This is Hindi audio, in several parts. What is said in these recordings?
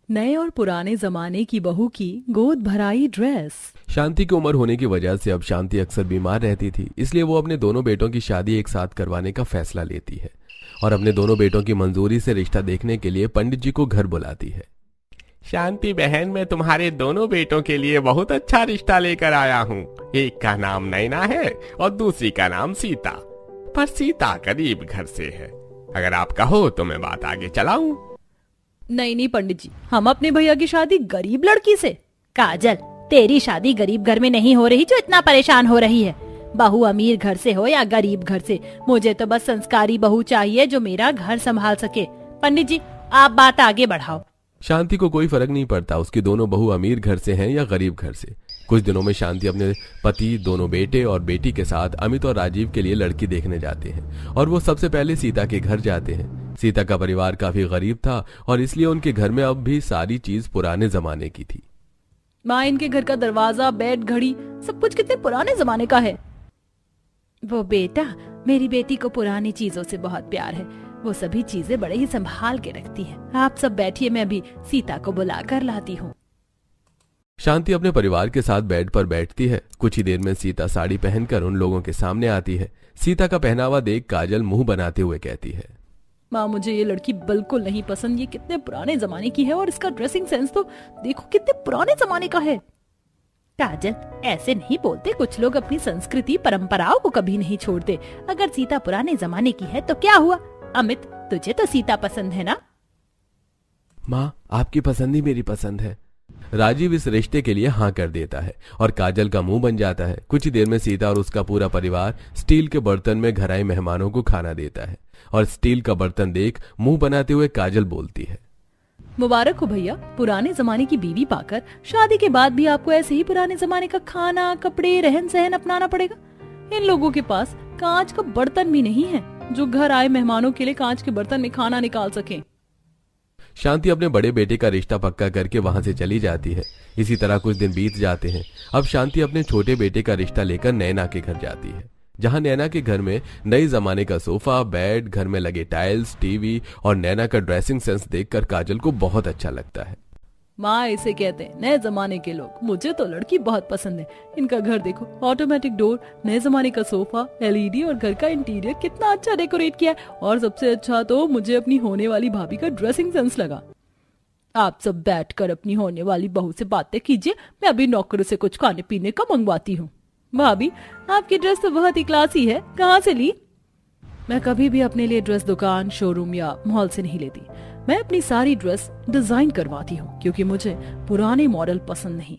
नए और पुराने जमाने की बहू की गोद भराई ड्रेस। शांति की उम्र होने की वजह से अब शांति अक्सर बीमार रहती थी, इसलिए वो अपने दोनों बेटों की शादी एक साथ करवाने का फैसला लेती है और अपने दोनों बेटों की मंजूरी से रिश्ता देखने के लिए पंडित जी को घर बुलाती है। शांति बहन, मैं तुम्हारे दोनों बेटों के लिए बहुत अच्छा रिश्ता लेकर आया हूँ। एक का नाम नैना है और दूसरी का नाम सीता, पर सीता गरीब घर से है। अगर आप कहो तो मैं बात आगे चलाऊं। नहीं पंडित जी, हम अपने भैया की शादी गरीब लड़की से। काजल, तेरी शादी गरीब घर में नहीं हो रही जो इतना परेशान हो रही है। बहू अमीर घर से हो या गरीब घर से, मुझे तो बस संस्कारी बहू चाहिए जो मेरा घर संभाल सके। पंडित जी, आप बात आगे बढ़ाओ। शांति को कोई फर्क नहीं पड़ता उसकी दोनों बहू अमीर घर से हैं या गरीब घर से। कुछ दिनों में शांति अपने पति, दोनों बेटे और बेटी के साथ अमित और राजीव के लिए लड़की देखने जाते हैं और वो सबसे पहले सीता के घर जाते हैं। सीता का परिवार काफी गरीब था और इसलिए उनके घर में अब भी सारी चीज पुराने जमाने की थी। माँ, इनके घर का दरवाजा, बेड, घड़ी, सब कुछ कितने पुराने जमाने का है। वो बेटा, मेरी बेटी को पुरानी चीजों से बहुत प्यार है। वो सभी चीजें बड़े ही संभाल के रखती है। आप सब बैठिए, मैं अभी सीता को बुला कर लाती हूँ। शांति अपने परिवार के साथ बेड पर बैठती है। कुछ ही देर में सीता साड़ी पहनकर उन लोगों के सामने आती है। सीता का पहनावा देख काजल मुंह बनाते हुए कहती है, माँ, मुझे ये लड़की बिल्कुल नहीं पसंद। ये कितने पुराने जमाने की है और इसका ड्रेसिंग सेंस तो देखो कितने पुराने जमाने का है। काजल, ऐसे नहीं बोलते। कुछ लोग अपनी संस्कृति परंपराओं को कभी नहीं छोड़ते। अगर सीता पुराने जमाने की है तो क्या हुआ? अमित, तुझे तो सीता पसंद है ना? माँ, आपकी पसंद ही मेरी पसंद है। राजीव इस रिश्ते के लिए हाँ कर देता है और काजल का मुंह बन जाता है। कुछ ही देर में सीता और उसका पूरा परिवार स्टील के बर्तन में घर आए मेहमानों को खाना देता है और स्टील का बर्तन देख मुंह बनाते हुए काजल बोलती है, मुबारक हो भैया, पुराने जमाने की बीवी पाकर शादी के बाद भी आपको ऐसे ही पुराने जमाने का खाना, कपड़े, रहन सहन अपनाना पड़ेगा। इन लोगों के पास कांच का बर्तन भी नहीं है जो घर आए मेहमानों के लिए कांच के बर्तन में खाना निकाल सके। शांति अपने बड़े बेटे का रिश्ता पक्का करके वहां से चली जाती है। इसी तरह कुछ दिन बीत जाते हैं। अब शांति अपने छोटे बेटे का रिश्ता लेकर नैना के घर जाती है, जहां नैना के घर में नए जमाने का सोफा, बेड, घर में लगे टाइल्स, टीवी और नैना का ड्रेसिंग सेंस देखकर काजल को बहुत अच्छा लगता है। माँ, इसे कहते हैं नए जमाने के लोग। मुझे तो लड़की बहुत पसंद है। इनका घर देखो, ऑटोमेटिक डोर, नए जमाने का सोफा, एलईडी और घर का इंटीरियर कितना अच्छा डेकोरेट किया है। और सबसे अच्छा तो मुझे अपनी होने वाली भाभी का ड्रेसिंग सेंस लगा। आप सब बैठकर अपनी होने वाली बहू से बातें कीजिए, मैं अभी नौकरों से कुछ खाने पीने का मंगवाती हूँ। भाभी, आपकी ड्रेस तो बहुत ही क्लासी है, कहाँ से ली? मैं कभी भी अपने लिए ड्रेस दुकान, शोरूम या मॉल से नहीं लेती। मैं अपनी सारी ड्रेस डिजाइन करवाती हूँ क्योंकि मुझे पुराने मॉडल पसंद नहीं।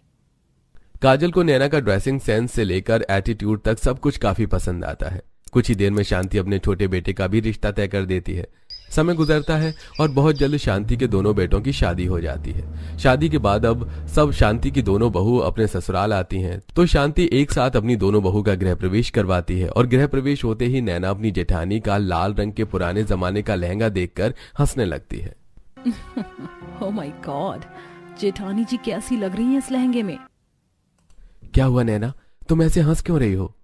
काजल को नैना का ड्रेसिंग सेंस से लेकर एटीट्यूड तक सब कुछ काफी पसंद आता है। कुछ ही देर में शांति अपने छोटे बेटे का भी रिश्ता तय कर देती है। समय गुजरता है और बहुत जल्द शांति के दोनों बेटों की शादी हो जाती है। शादी के बाद अब सब शांति की दोनों बहू अपने ससुराल आती हैं, तो शांति एक साथ अपनी दोनों बहू का गृह प्रवेश करवाती है और गृह प्रवेश होते ही नैना अपनी जेठानी का लाल रंग के पुराने जमाने का लहंगा देखकर हंसने लगती है। ओह माय गॉड, जेठानी जी कैसी लग रही हैं इस लहंगे में। क्या हुआ नैना, तुम ऐसे हंस क्यों रही हो?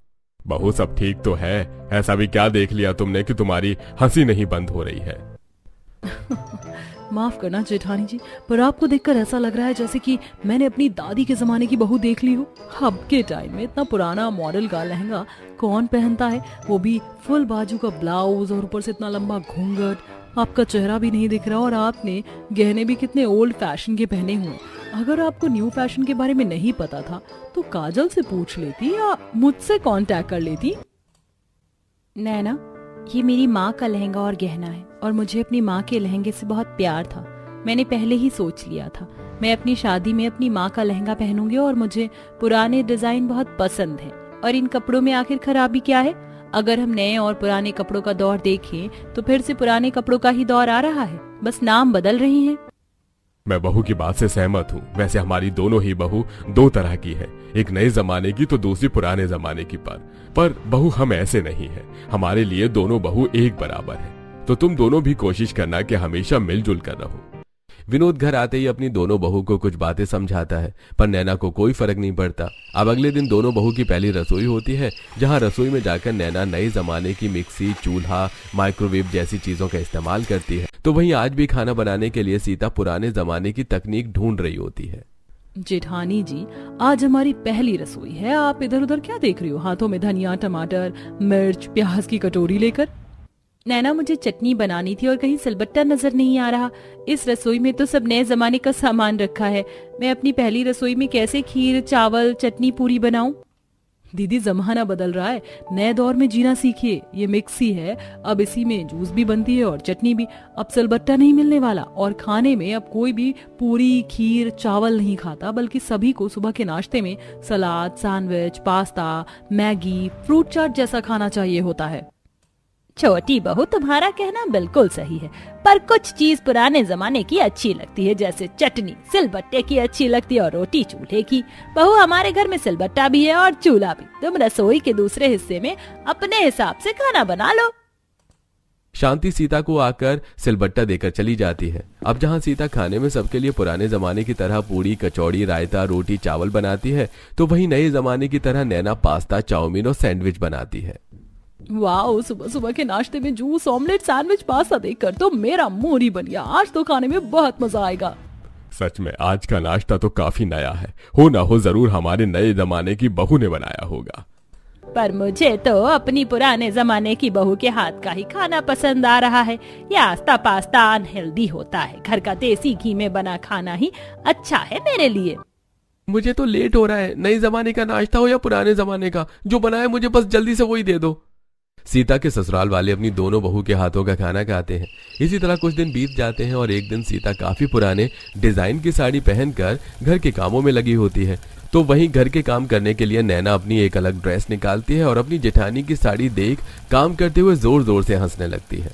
बहू, सब ठीक तो है। ऐसा भी क्या देख लिया तुमने कि तुम्हारी हंसी नहीं बंद हो रही है? माफ करना जेठानी जी, पर आपको देखकर ऐसा लग रहा है जैसे कि मैंने अपनी दादी के जमाने की बहू देख ली हो। अब के टाइम में इतना पुराना मॉडल का लहंगा कौन पहनता है, वो भी फुल बाजू का ब्लाउज और ऊपर से इतना लंबा घूंघट। आपका चेहरा भी नहीं दिख रहा और आपने गहने भी कितने ओल्ड फैशन के पहने हुए। अगर आपको न्यू फैशन के बारे में नहीं पता था तो काजल से पूछ लेती या मुझसे कांटेक्ट कर लेती। नैना, ये मेरी माँ का लहंगा और गहना है और मुझे अपनी माँ के लहंगे से बहुत प्यार था। मैंने पहले ही सोच लिया था मैं अपनी शादी में अपनी माँ का लहंगा पहनूंगी और मुझे पुराने डिजाइन बहुत पसंद है। और इन कपड़ों में आखिर खराबी क्या है? अगर हम नए और पुराने कपड़ों का दौर देखें तो फिर से पुराने कपड़ों का ही दौर आ रहा है, बस नाम बदल रही हैं। मैं बहू की बात से सहमत हूँ। वैसे हमारी दोनों ही बहू दो तरह की है, एक नए जमाने की तो दूसरी पुराने जमाने की। पर बहू हम ऐसे नहीं है। हमारे लिए दोनों बहू एक बराबर है। तो तुम दोनों भी कोशिश करना कि हमेशा मिलजुल कर रहो। विनोद घर आते ही अपनी दोनों बहू को कुछ बातें समझाता है, पर नैना को कोई फर्क नहीं पड़ता। अब अगले दिन दोनों बहू की पहली रसोई होती है, जहां रसोई में जाकर नैना नए जमाने की मिक्सी, चूल्हा, माइक्रोवेव जैसी चीजों का इस्तेमाल करती है। तो वहीं आज भी खाना बनाने के लिए सीता पुराने जमाने की तकनीक ढूंढ रही होती है। जेठानी जी, आज हमारी पहली रसोई है। आप इधर उधर क्या देख रही हो, हाथों में धनिया, टमाटर, मिर्च, प्याज की कटोरी लेकर? नैना, मुझे चटनी बनानी थी और कहीं सिलबट्टा नजर नहीं आ रहा। इस रसोई में तो सब नए जमाने का सामान रखा है। मैं अपनी पहली रसोई में कैसे खीर, चावल, चटनी, पूरी बनाऊं? दीदी, जमाना बदल रहा है, नए दौर में जीना सीखिए। ये मिक्सी है, अब इसी में जूस भी बनती है और चटनी भी। अब सिलबट्टा नहीं मिलने वाला, और खाने में अब कोई भी पूरी, खीर, चावल नहीं खाता, बल्कि सभी को सुबह के नाश्ते में सलाद, सैंडविच, पास्ता, मैगी, फ्रूट चाट जैसा खाना चाहिए होता है। छोटी बहू, तुम्हारा कहना बिल्कुल सही है, पर कुछ चीज पुराने जमाने की अच्छी लगती है, जैसे चटनी सिलबट्टे की अच्छी लगती है और रोटी चूल्हे की। बहू, हमारे घर में सिलबट्टा भी है और चूल्हा भी। तुम रसोई के दूसरे हिस्से में अपने हिसाब से खाना बना लो। शांति सीता को आकर सिलबट्टा देकर चली जाती है। अब जहां सीता खाने में सबके लिए पुराने जमाने की तरह पूड़ी, कचौड़ी, रायता, रोटी, चावल बनाती है, तो वहीं नए जमाने की तरह नैना पास्ता, चाउमीन और सैंडविच बनाती है। वाह, सुबह सुबह के नाश्ते में जूस, ऑमलेट, सैंडविच, पास्ता देखकर तो मेरा मुंह ही बन गया। आज तो खाने में बहुत मजा आएगा। सच में आज का नाश्ता तो काफी नया है। हो ना हो जरूर हमारे नए जमाने की बहू ने बनाया होगा। पर मुझे तो अपनी पुराने जमाने की बहू के हाथ का ही खाना पसंद आ रहा है। ये आस्ता पास्ता अनहेल्दी होता है। घर का देसी घी में बना खाना ही अच्छा है मेरे लिए। मुझे तो लेट हो रहा है। नए जमाने का नाश्ता हो या पुराने जमाने का, जो बनाए मुझे बस जल्दी से वही दे दो। सीता के ससुराल वाले अपनी दोनों बहू के हाथों का खाना खाते हैं। इसी तरह कुछ दिन बीत जाते हैं और एक दिन सीता काफी पुराने डिजाइन की साड़ी पहनकर घर के कामों में लगी होती है। तो वहीं घर के काम करने के लिए नैना अपनी एक अलग ड्रेस निकालती है और अपनी जेठानी की साड़ी देख काम करते हुए जोर जोर से हंसने लगती है।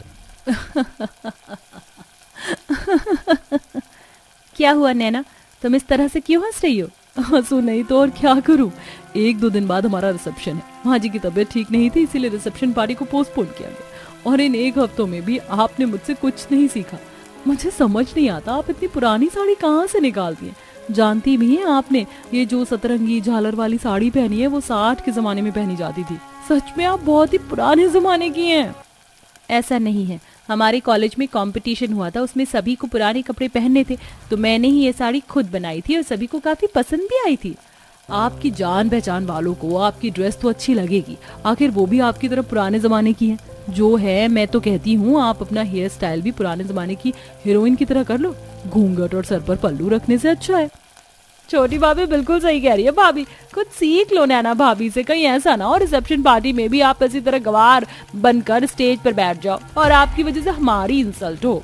क्या हुआ नैना, तुम इस तरह से क्यों हंस रही हो? हंसू नहीं तो और क्या करूं। 1-2 दिन बाद हमारा रिसेप्शन है। माँ जी की तबीयत ठीक नहीं थी, इसीलिए रिसेप्शन पार्टी को पोस्टपोन किया गया। और इन 1 हफ्तों में भी आपने मुझसे कुछ नहीं सीखा। मुझे समझ नहीं आता आप इतनी पुरानी साड़ी कहाँ से निकालती हैं। जानती भी हैं आपने, ये जो सतरंगी झालर वाली साड़ी पहनी है वो 60 के जमाने में पहनी जाती थी। सच में आप बहुत ही पुराने जमाने की हैं। ऐसा नहीं है, हमारे कॉलेज में कंपटीशन हुआ था, उसमें सभी को पुराने कपड़े पहनने थे, तो मैंने ही ये साड़ी खुद बनाई थी और सभी को काफी पसंद भी आई थी। आपकी जान पहचान वालों को आपकी ड्रेस तो अच्छी लगेगी, आखिर वो भी आपकी तरफ पुराने जमाने की है। जो है, मैं तो कहती हूँ आप अपना हेयर स्टाइल भी पुराने जमाने की हीरोइन की तरह कर लो। घूंघट और सर पर पल्लू रखने से अच्छा है। छोटी भाभी बिल्कुल सही कह रही है। भाभी कुछ सीख लो नैना भाभी से, कहीं ऐसा ना हो रिसेप्शन पार्टी में भी आप इसी तरह गवार बनकर स्टेज पर बैठ जाओ और आपकी वजह से हमारी इंसल्ट हो।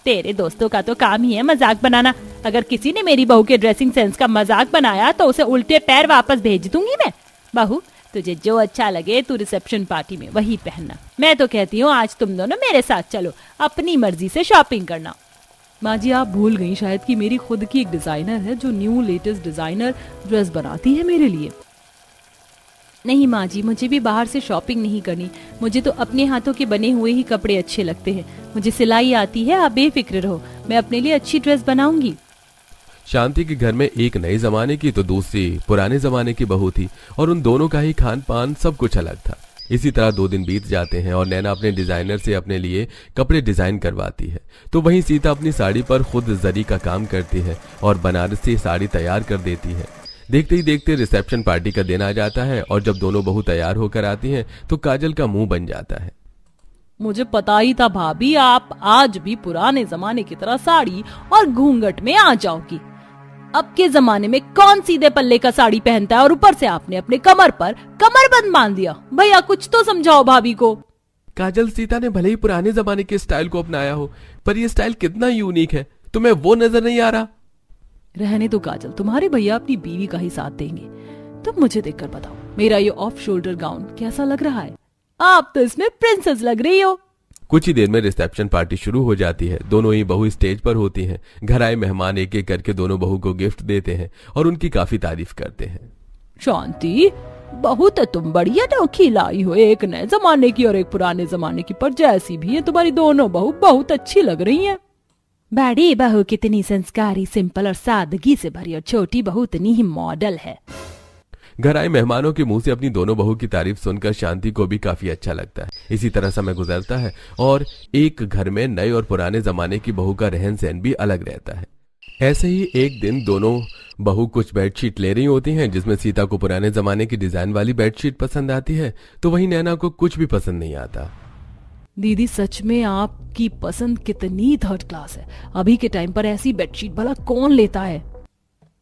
तेरे दोस्तों का तो काम ही है मजाक बनाना। अगर किसी ने मेरी बहू के ड्रेसिंग सेंस का मजाक बनाया तो उसे उल्टे पैर वापस भेज दूंगी मैं। बहू, तुझे जो अच्छा लगे तू रिसेप्शन पार्टी में वही पहनना। मैं तो कहती हूँ आज तुम दोनों मेरे साथ चलो, अपनी मर्जी से शॉपिंग करना। माँ जी, आप भूल गई शायद कि मेरी खुद की एक डिजाइनर है जो न्यू लेटेस्ट डिजाइनर ड्रेस बनाती है मेरे लिए। नहीं माँ जी, मुझे भी बाहर से शॉपिंग नहीं करनी। मुझे तो अपने हाथों के बने हुए ही कपड़े अच्छे लगते हैं। मुझे सिलाई आती है, आप बेफिक्र रहो, मैं अपने लिए अच्छी ड्रेस बनाऊंगी। शांति के घर में एक नए जमाने की तो दूसरी पुराने जमाने की बहू थी और उन दोनों का ही खान पान सब कुछ अलग था। इसी तरह 2 दिन बीत जाते हैं और नैना अपने डिजाइनर से अपने लिए कपड़े डिजाइन करवाती है, तो वहीं सीता अपनी साड़ी पर खुद जरी का काम करती है और बनारसी साड़ी तैयार कर देती है। देखते ही देखते रिसेप्शन पार्टी का दिन आ जाता है और जब दोनों बहू तैयार होकर आती हैं तो काजल का मुंह बन जाता है। मुझे पता ही था भाभी, आप आज भी पुराने जमाने की तरह साड़ी और घूंघट में आ जाओगी। अब के जमाने में कौन सीधे पल्ले का साड़ी पहनता है और ऊपर से आपने अपने कमर पर कमरबंद बांध दिया। भैया कुछ तो समझाओ भाभी को। काजल, सीता ने भले ही पुराने जमाने के स्टाइल को अपनाया हो, पर ये स्टाइल कितना यूनिक है, तुम्हें वो नजर नहीं आ रहा? रहने दो काजल, तुम्हारे भैया अपनी बीवी का ही साथ देंगे। तुम मुझे देखकर बताओ, मेरा ये ऑफ शोल्डर गाउन कैसा लग रहा है? आप तो इसमें प्रिंसेस लग रही हो। कुछ ही देर में रिसेप्शन पार्टी शुरू हो जाती है। दोनों ही बहू स्टेज पर होती हैं। घर आए मेहमान एक एक करके दोनों बहू को गिफ्ट देते हैं और उनकी काफी तारीफ करते हैं। शांति, बहू तो तुम बढ़िया नौखी लाई हो, एक नए जमाने की और एक पुराने जमाने की, पर जैसी भी है तुम्हारी दोनों बहू बहुत अच्छी लग रही हैं। बड़ी बहू कितनी संस्कारी, सिंपल और सादगी से भरी, और छोटी बहू इतनी ही मॉडल है। घर आए मेहमानों के मुंह से अपनी दोनों बहू की तारीफ सुनकर शांति को भी काफी अच्छा लगता है। इसी तरह समय गुजरता है और एक घर में नए और पुराने जमाने की बहू का रहन सहन भी अलग रहता है। ऐसे ही एक दिन दोनों बहू कुछ बेडशीट ले रही होती हैं, जिसमें सीता को पुराने जमाने की डिजाइन वाली बेडशीट पसंद आती है, तो वहीं नैना को कुछ भी पसंद नहीं आता। दीदी सच में आपकी पसंद कितनी थर्ड क्लास है। अभी के टाइम पर ऐसी बेडशीट भला कौन लेता है।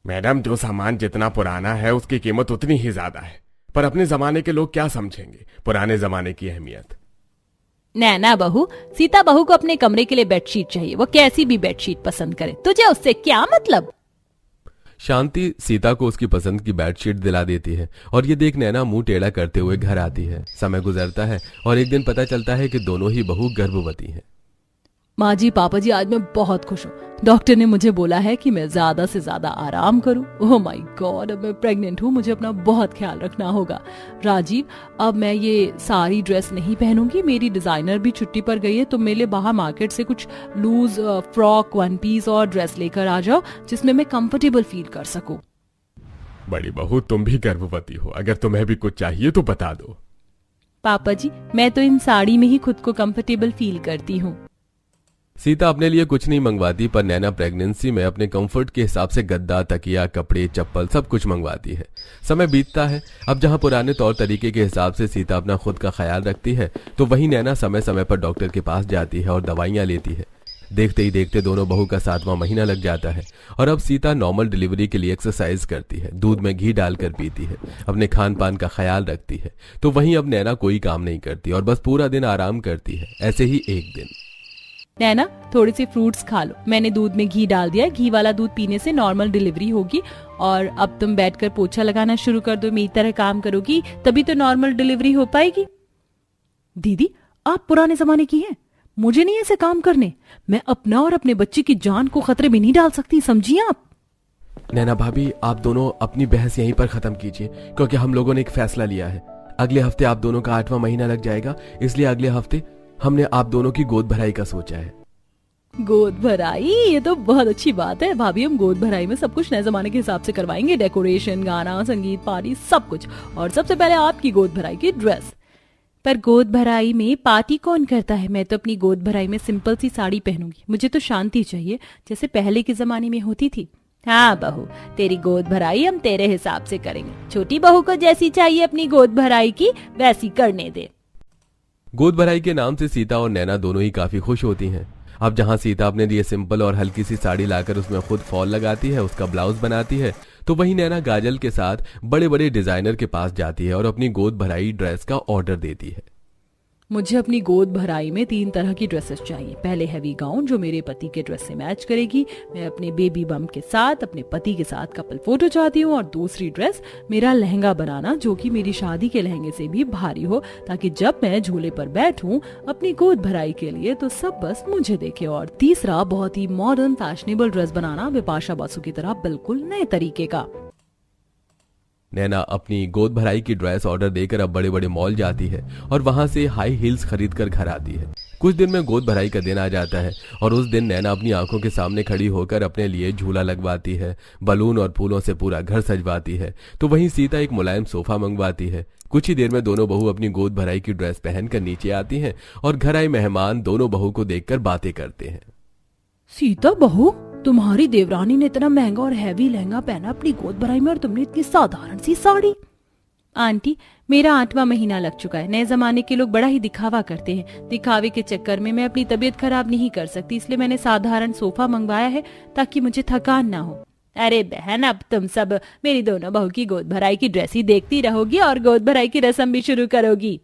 मैडम, जो सामान जितना पुराना है उसकी कीमत उतनी ही ज्यादा है, पर अपने जमाने के लोग क्या समझेंगे पुराने जमाने की अहमियत। नैना बहू, सीता बहू को अपने कमरे के लिए बेडशीट चाहिए, वो कैसी भी बेडशीट पसंद करे, तुझे उससे क्या मतलब। शांति सीता को उसकी पसंद की बेडशीट दिला देती है और ये देख नैना मुंह टेढ़ा करते हुए घर आती है। समय गुजरता है और एक दिन पता चलता है कि दोनों ही बहू गर्भवती हैं। माँ जी, पापा जी, आज मैं बहुत खुश हूँ। डॉक्टर ने मुझे बोला है कि मैं ज्यादा से ज्यादा आराम करूं। ओह माय गॉड, अब मैं प्रेग्नेंट हूँ, मुझे अपना बहुत ख्याल रखना होगा। राजीव, अब मैं ये सारी ड्रेस नहीं पहनूंगी। मेरी डिजाइनर भी छुट्टी पर गई है, तो मेरे लिए बाहर मार्केट से कुछ लूज फ्रॉक, वन पीस और ड्रेस लेकर आ जाओ, जिसमें मैं कंफर्टेबल फील कर सकूं। बड़ी बहू, तुम भी गर्भवती हो, अगर तुम्हें भी कुछ चाहिए तो बता दो। पापा जी, मैं तो इन साड़ी में ही खुद को कंफर्टेबल फील करती हूँ। सीता अपने लिए कुछ नहीं मंगवाती, पर नैना प्रेगनेंसी में अपने कंफर्ट के हिसाब से गद्दा, तकिया, कपड़े, चप्पल सब कुछ मंगवाती है। समय बीतता है। अब जहां पुराने तौर तरीके के हिसाब से सीता अपना खुद का ख्याल रखती है, तो वहीं नैना समय समय पर डॉक्टर के पास जाती है और दवाइयां लेती है। देखते ही देखते दोनों बहू का 7वां महीना लग जाता है और अब सीता नॉर्मल डिलीवरी के लिए एक्सरसाइज करती है, दूध में घी डालकर पीती है, अपने खान पान का ख्याल रखती है। तो वहीं अब नैना कोई काम नहीं करती और बस पूरा दिन आराम करती है। ऐसे ही एक दिन, नैना, थोड़े से फ्रूट्स खा लो, मैंने दूध में घी डाल दिया है, घी वाला दूध पीने से नॉर्मल डिलीवरी होगी। और अब तुम बैठकर पोछा लगाना शुरू कर दो, मेरी तरह काम करोगी तभी तो नॉर्मल डिलीवरी हो पाएगी। दीदी, आप पुराने जमाने की हैं, मुझे नहीं ऐसे काम करने। मैं अपना और अपने बच्चे की जान को खतरे में नहीं डाल सकती, समझिए आप। नैना भाभी, आप दोनों अपनी बहस यहीं पर खत्म कीजिए, क्योंकि हम लोगों ने एक फैसला लिया है। अगले हफ्ते आप दोनों का 8वां महीना लग जाएगा, इसलिए अगले हफ्ते हमने आप दोनों की गोद भराई का सोचा है। गोद भराई, ये तो बहुत अच्छी बात है भाभी। हम गोद भराई में सब कुछ नए जमाने के हिसाब से करवाएंगे, डेकोरेशन, गाना, संगीत, पार्टी, सब कुछ। और सबसे पहले आपकी गोद भराई की ड्रेस। पर गोद भराई में पार्टी कौन करता है। मैं तो अपनी गोद भराई में सिंपल सी साड़ी पहनूंगी, मुझे तो शांति चाहिए, जैसे पहले के जमाने में होती थी। हाँ बहू, तेरी गोद भराई हम तेरे हिसाब से करेंगे। छोटी बहू को जैसी चाहिए अपनी गोद भराई की, वैसी करने दे। गोद भराई के नाम से सीता और नैना दोनों ही काफी खुश होती हैं। अब जहां सीता अपने लिए सिंपल और हल्की सी साड़ी लाकर उसमें खुद फॉल लगाती है, उसका ब्लाउज बनाती है, तो वहीं नैना गाजल के साथ बड़े बड़े डिजाइनर के पास जाती है और अपनी गोद भराई ड्रेस का ऑर्डर देती है। मुझे अपनी गोद भराई में 3 तरह की ड्रेसेस चाहिए। पहले हैवी गाउन जो मेरे पति के ड्रेस से मैच करेगी। मैं अपने बेबी बम्प के साथ, अपने पति के साथ कपल फोटो चाहती हूँ। और दूसरी ड्रेस मेरा लहंगा बनाना, जो कि मेरी शादी के लहंगे से भी भारी हो, ताकि जब मैं झूले पर बैठूं अपनी गोद भराई के लिए तो सब बस मुझे देखे। और तीसरा बहुत ही मॉडर्न फैशनेबल ड्रेस बनाना, बिपाशा बासु की तरह बिल्कुल नए तरीके का। नैना अपनी गोद भराई की ड्रेस ऑर्डर देकर अब बड़े बड़े मॉल जाती है और वहां से हाई हील्स खरीद कर घर आती है। कुछ दिन में गोद भराई का दिन आ जाता है और उस दिन नैना अपनी आंखों के सामने खड़ी होकर अपने लिए झूला लगवाती है, बलून और फूलों से पूरा घर सजवाती है। तो वहीं सीता एक मुलायम सोफा मंगवाती है। कुछ ही देर में दोनों बहू अपनी गोद भराई की ड्रेस पहनकर नीचे आती हैं और घर आए मेहमान दोनों बहू को देखकर बातें करते हैं। सीता बहू, तुम्हारी देवरानी ने इतना महंगा और हैवी लहंगा पहना अपनी गोद भराई में, और तुमने इतनी साधारण सी साड़ी। आंटी, मेरा 8वां महीना लग चुका है। नए जमाने के लोग बड़ा ही दिखावा करते हैं। दिखावे के चक्कर में मैं अपनी तबीयत खराब नहीं कर सकती, इसलिए मैंने साधारण सोफा मंगवाया है ताकि मुझे थकान ना हो। अरे बहन, अब तुम सब मेरी दोनों बहू की गोद भराई की ड्रेस ही देखती रहोगी और गोद भराई की रस्म भी शुरू करोगी।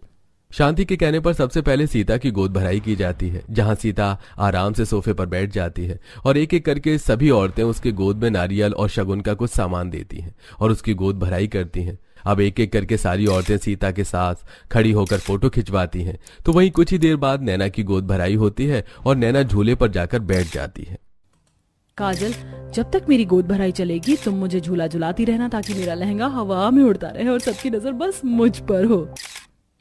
शांति के कहने पर सबसे पहले सीता की गोद भराई की जाती है, जहां सीता आराम से सोफे पर बैठ जाती है और एक एक करके सभी औरतें उसके गोद में नारियल और शगुन का कुछ सामान देती हैं और उसकी गोद भराई करती हैं। अब एक एक करके सारी औरतें सीता के साथ खड़ी होकर फोटो खिंचवाती हैं। तो वहीं कुछ ही देर बाद नैना की गोद भराई होती है और नैना झूले पर जाकर बैठ जाती है। काजल, जब तक मेरी गोद भराई चलेगी तुम मुझे झूला झुलाती रहना, ताकि मेरा लहंगा हवा में उड़ता रहे और सबकी नजर बस मुझ पर हो।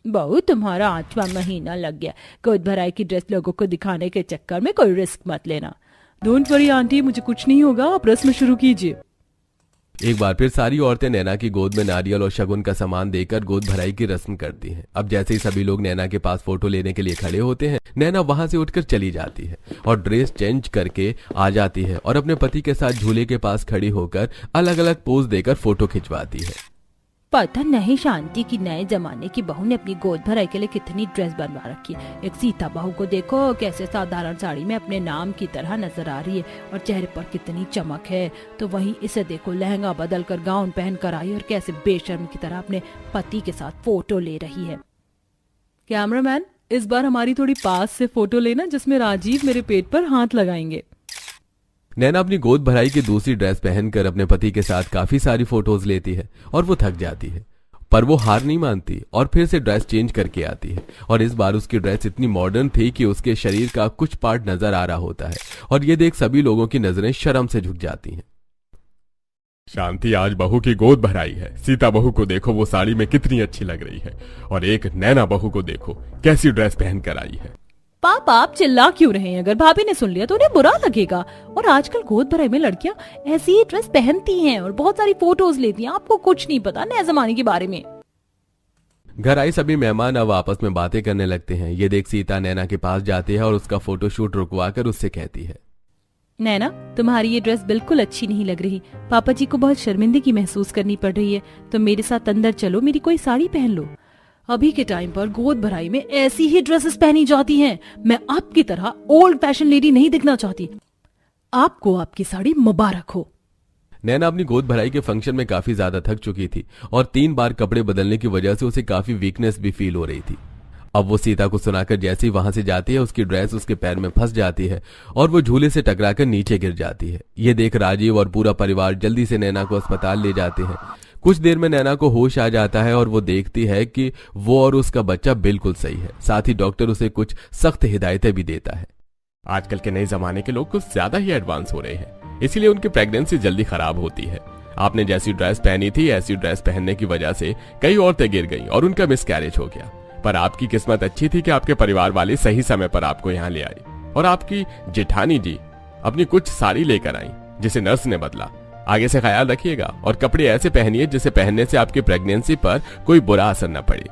बहू, तुम्हारा 8वां महीना लग गया। गोद भराई की ड्रेस लोगों को दिखाने के चक्कर में कोई रिस्क मत लेना। डोंट वरी आंटी, मुझे कुछ नहीं होगा, आप रस्म शुरू कीजिए। एक बार फिर सारी औरतें नैना की गोद में नारियल और शगुन का सामान देकर गोद भराई की रस्म करती हैं। अब जैसे ही सभी लोग नैना के पास फोटो लेने के लिए खड़े होते हैं, नैना वहां से उठकर चली जाती है और ड्रेस चेंज करके आ जाती है और अपने पति के साथ झूले के पास खड़ी होकर अलग अलग पोज देकर फोटो खिंचवाती है। पता नहीं शांति की नए जमाने की बहू ने अपनी गोद भराई के लिए कितनी ड्रेस बनवा रखी है। एक सीता बहू को देखो, कैसे साधारण साड़ी में अपने नाम की तरह नजर आ रही है और चेहरे पर कितनी चमक है। तो वहीं इसे देखो, लहंगा बदल कर गाउन पहन कर आई और कैसे बेशर्म की तरह अपने पति के साथ फोटो ले रही है। कैमरामैन, इस बार हमारी थोड़ी पास से फोटो लेना, जिसमें राजीव मेरे पेट पर हाथ लगाएंगे। नैना अपनी गोद भराई की दूसरी ड्रेस पहनकर अपने पति के साथ काफी सारी फोटोज लेती है और वो थक जाती है, पर वो हार नहीं मानती और फिर से ड्रेस चेंज करके आती है। और इस बार उसकी ड्रेस इतनी मॉडर्न थी कि उसके शरीर का कुछ पार्ट नजर आ रहा होता है और ये देख सभी लोगों की नजरें शर्म से झुक जाती हैं। शांति, आज बहू की गोद भराई है। सीता बहू को देखो, वो साड़ी में कितनी अच्छी लग रही है, और एक नैना बहू को देखो कैसी ड्रेस पहन कर आई है। पापा, आप चिल्ला क्यों रहे हैं? अगर भाभी ने सुन लिया तो उन्हें बुरा लगेगा। और आजकल गोद भराई में लड़कियां ऐसी ही ड्रेस पहनती हैं और बहुत सारी फोटोज लेती हैं। आपको कुछ नहीं पता नए जमाने के बारे में। घर आई सभी मेहमान अब आपस में बातें करने लगते हैं। ये देख सीता नैना के पास जाती है और उसका फोटोशूट रुकवाकर उससे कहती है, नैना, तुम्हारी ये ड्रेस बिल्कुल अच्छी नहीं लग रही। पापा जी को बहुत शर्मिंदगी महसूस करनी पड़ रही है। तुम मेरे साथ अंदर चलो, मेरी कोई साड़ी पहन लो। अभी के टाइम पर गोद भराई में ऐसी ही ड्रेसेस पहनी जाती हैं। मैं आपकी तरह ओल्ड फैशन लेडी नहीं दिखना चाहती। आपको आपकी साड़ी मुबारक हो। नैना अपनी गोद भराई के फंक्शन में काफी ज्यादा थक चुकी थी और 3 बार कपड़े बदलने की वजह से उसे काफी वीकनेस भी फील हो रही थी। अब वो सीता को सुनाकर जैसे ही वहां से जाती है, उसकी ड्रेस उसके पैर में फंस जाती है और वो झूले से टकराकर नीचे गिर जाती है। ये देख राजीव और पूरा परिवार जल्दी से नैना को अस्पताल ले जाते हैं। कुछ देर में नैना को होश आ जाता है और वो देखती है कि वो और उसका बच्चा बिल्कुल सही है। साथ ही डॉक्टर उसे कुछ सख्त हिदायतें भी देता है। आजकल के नए जमाने के लोग कुछ ज्यादा ही एडवांस हो रहे हैं, इसीलिए उनकी प्रेगनेंसी जल्दी खराब होती है। आपने जैसी ड्रेस पहनी थी, ऐसी ड्रेस पहनने की वजह से कई औरतें गिर गईं और उनका मिसकैरेज हो गया। पर आपकी किस्मत अच्छी थी कि आपके परिवार वाले सही समय पर आपको यहाँ ले आए और आपकी जेठानी जी अपनी कुछ साड़ी लेकर आई, जिसे नर्स ने बदला। आगे से ख्याल रखिएगा और कपड़े ऐसे पहनिए जिसे पहनने से आपकी प्रेगनेंसी पर कोई बुरा असर न पड़े,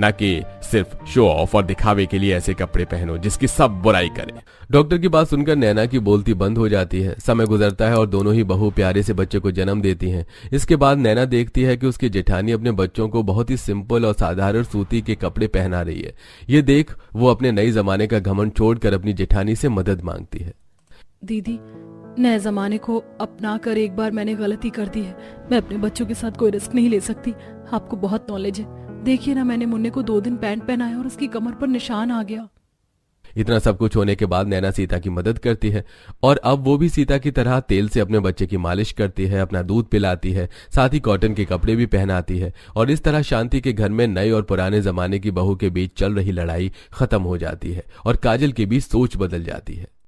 न कि सिर्फ शो ऑफ और दिखावे के लिए ऐसे कपड़े पहनो जिसकी सब बुराई करें। डॉक्टर की बात सुनकर नैना की बोलती बंद हो जाती है। समय गुजरता है और दोनों ही बहू प्यारे से बच्चे को जन्म देती हैं। इसके बाद नैना देखती है कि उसकी जेठानी अपने बच्चों को बहुत ही सिंपल और साधारण सूती के कपड़े पहना रही है। ये देख वो अपने नए जमाने का घमंड छोड़कर अपनी जेठानी से मदद मांगती है। दीदी, नए जमाने को अपना कर एक बार मैंने गलती कर दी है। मैं अपने बच्चों के साथ कोई रिस्क नहीं ले सकती। आपको बहुत नॉलेज है। देखिए ना, मैंने मुन्ने को 2 दिन पैंट पहनाया और उसकी कमर पर निशान आ गया। इतना सब कुछ होने के बाद नैना सीता की मदद करती है और अब वो भी सीता की तरह तेल से अपने बच्चे की मालिश करती है, अपना दूध पिलाती है, साथ ही कॉटन के कपड़े भी पहनाती है। और इस तरह शांति के घर में नए और पुराने जमाने की बहू के बीच चल रही लड़ाई खत्म हो जाती है और काजल की भी सोच बदल जाती है।